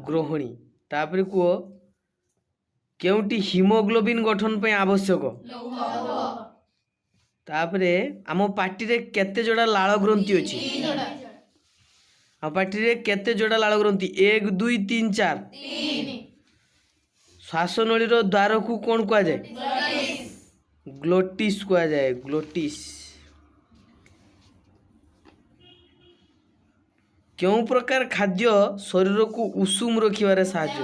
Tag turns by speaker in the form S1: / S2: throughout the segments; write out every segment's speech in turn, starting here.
S1: ग्रहणी तापर कुह केउटी हिमोग्लोबिन गठन पे आवश्यक तापरे आम पार्टी रे केते जोड़ा लाल ग्रंथि अछि आ पार्टी रे केते जोड़ा लाल ग्रंथि 1 2 3 4 श्वासनली रो द्वार को कौन कहा जाए ग्लोटिस कहा जाए ग्लोटिस क्यों प्रकार खाद्य शरीर को उषुम रखिबारे साहाय्य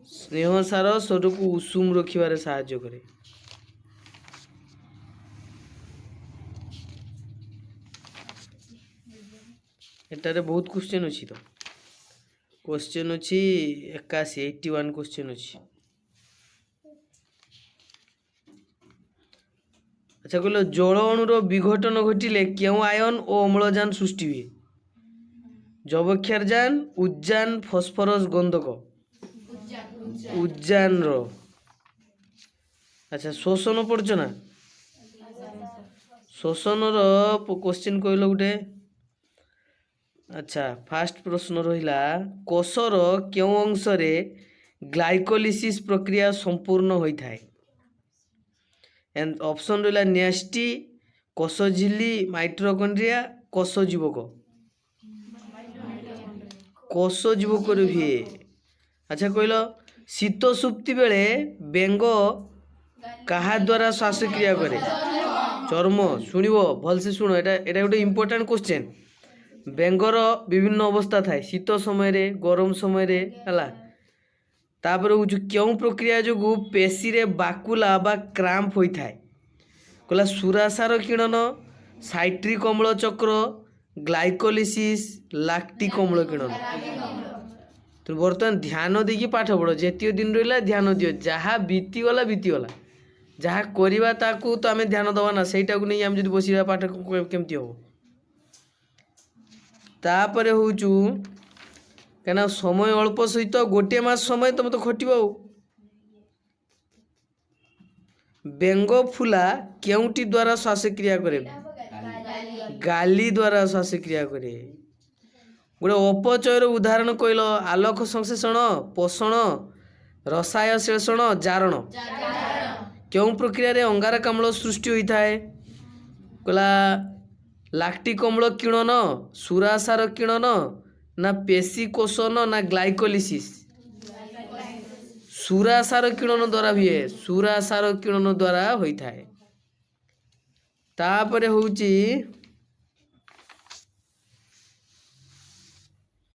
S1: स्नेह सार शरीर को उषुम रखिबारे साहाय्य करे एटारे बहुत क्वेश्चन अछि तो क्वेश्चन अछि 81 81 क्वेश्चन अछि अच्छा कहलो जल अणुर विघटन घटिले क्यों आयन और अम्लजान सृष्टि हुए जबक्षारजान उद्जान फॉस्फोरस गंधक उद्जान रो अच्छा शोषण पड़छ ना शोषण रो क्वेश्चन कहलो गुटे अच्छा फास्ट प्रश्न रहिला कोषर क्यों अंश रे ग्लाइकोलिसिस प्रक्रिया संपूर्ण होई थाए एंड ऑप्शन रहिला न्यास्टी कोष झिल्ली माइटोकॉन्ड्रिया कोष जीवक कोष जीवक रे अच्छा कहलो शीत सुप्ति बेले बेंग कहा द्वारा श्वासक्रिया करे चर्म शुणिबो भल से शुणो एटा एटा गोटे इंपोर्टेंट क्वेश्चन बेंगर विभिन्न अवस्था थाए शीत समय रे गरम समय रे हला तापर होछु क्यों प्रक्रिया जो पेशी रे बाकुला बा क्रैम्प होई थाए कहला सुरासार किरण साइट्रिक अम्ल चक्र ग्लाइकोलिसिस लैक्टिक अम्ल किरण तो बर्तमान ध्यान देकी पाठ पढ़ो जेतियो दिन रहिला ध्यान दियो जहाँ बीती गला जहाँ करवा ताकू तो आम ध्यान दवा ना सेटा को नहीं आम जदि बसिबा पाठ केमती हो तापर होचु कहना समय अल्प सहित गोटे मास समय तुम तो खटिबो बेंग फुला केउटी द्वारा श्वासक्रिया करे गाली द्वारा श्वासक्रिया करे गोटे अपचयर उदाहरण कहल आलोक संश्लेषण पोषण रसायन श्लेषण जारण क्यों प्रक्रिया रे अंगारकाम्ल सृष्टि होता है कहला लैक्टिक अम्ल किरण सुरासार किरण ना पेशी कोषन ना ग्लाइकोलिसिस सुरासार किरण द्वारा भी है सुरासार किरण द्वारा होता है तापरे होची